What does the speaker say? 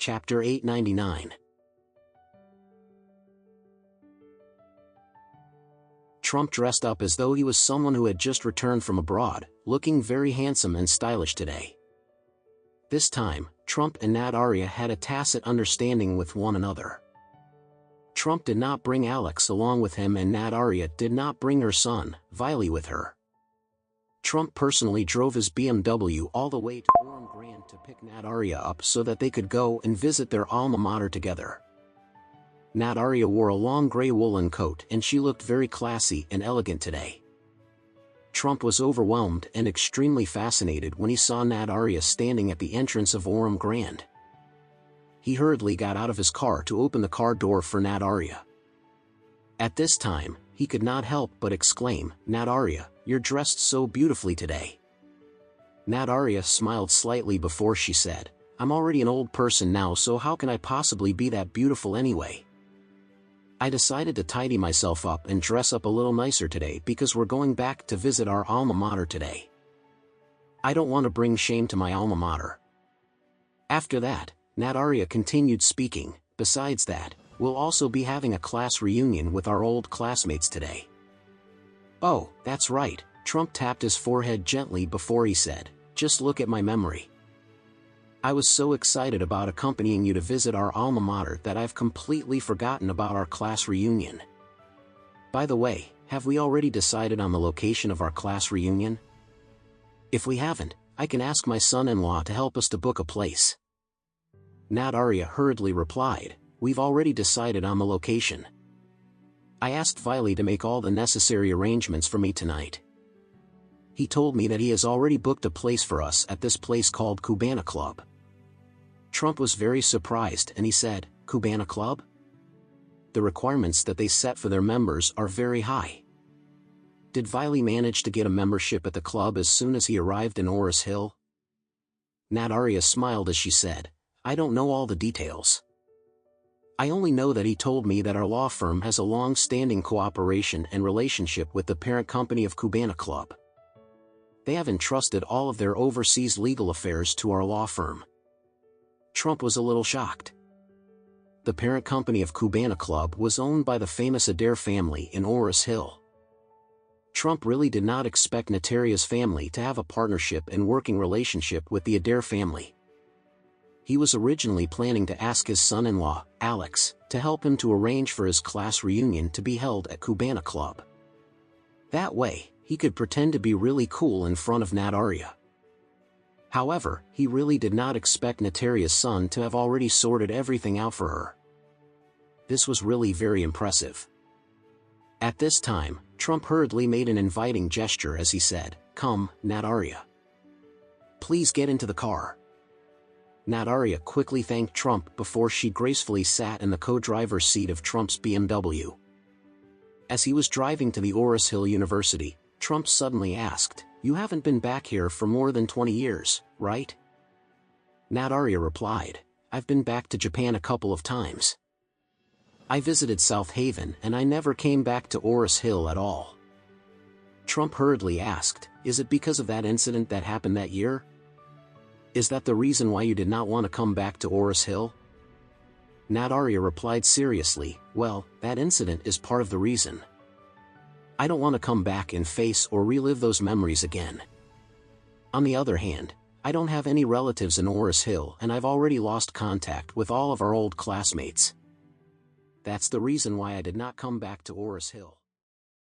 Chapter 899. Trump dressed up as though he was someone who had just returned from abroad, looking very handsome and stylish today. This time, Trump and Nat Arya had a tacit understanding with one another. Trump did not bring Alex along with him, and Nat Arya did not bring her son, Viley, with her. Trump personally drove his BMW all the way to Orem Grand to pick Nat Arya up so that they could go and visit their alma mater together. Nat Arya wore a long gray woolen coat and she looked very classy and elegant today. Trump was overwhelmed and extremely fascinated when he saw Nat Arya standing at the entrance of Orem Grand. He hurriedly got out of his car to open the car door for Nat Arya. At this time, he could not help but exclaim, "Nat Arya, you're dressed so beautifully today." Nat Arya smiled slightly before she said, "I'm already an old person now, so how can I possibly be that beautiful anyway? I decided to tidy myself up and dress up a little nicer today because we're going back to visit our alma mater today. I don't want to bring shame to my alma mater." After that, Nat Arya continued speaking, "Besides that, we'll also be having a class reunion with our old classmates today." "Oh, that's right," Trump tapped his forehead gently before he said, "Just look at my memory. I was so excited about accompanying you to visit our alma mater that I've completely forgotten about our class reunion. By the way, have we already decided on the location of our class reunion? If we haven't, I can ask my son-in-law to help us to book a place." Nat Arya hurriedly replied, "We've already decided on the location. I asked Viley to make all the necessary arrangements for me tonight. He told me that he has already booked a place for us at this place called Cubana Club." Trump was very surprised and he said, "Cubana Club? The requirements that they set for their members are very high. Did Viley manage to get a membership at the club as soon as he arrived in Ores Hill?" Nat Arya smiled as she said, "I don't know all the details. I only know that he told me that our law firm has a long-standing cooperation and relationship with the parent company of Cubana Club. They have entrusted all of their overseas legal affairs to our law firm." Trump was a little shocked. The parent company of Cubana Club was owned by the famous Adair family in Ores Hill. Trump really did not expect Nat Arya's family to have a partnership and working relationship with the Adair family. He was originally planning to ask his son-in-law, Alex, to help him to arrange for his class reunion to be held at Cubana Club. That way, he could pretend to be really cool in front of Nat Arya. However, he really did not expect Nat Arya's son to have already sorted everything out for her. This was really very impressive. At this time, Trump hurriedly made an inviting gesture as he said, "Come, Nat Arya. Please get into the car." Nat Arya quickly thanked Trump before she gracefully sat in the co-driver's seat of Trump's BMW. As he was driving to the Ores Hill University, Trump suddenly asked, "You haven't been back here for more than 20 years, right?" Nat Arya replied, "I've been back to Japan a couple of times. I visited South Haven and I never came back to Ores Hill at all." Trump hurriedly asked, "Is it because of that incident that happened that year? Is that the reason why you did not want to come back to Ores Hill?" Nat Arya replied seriously, "Well, that incident is part of the reason. I don't want to come back and face or relive those memories again. On the other hand, I don't have any relatives in Ores Hill and I've already lost contact with all of our old classmates. That's the reason why I did not come back to Ores Hill."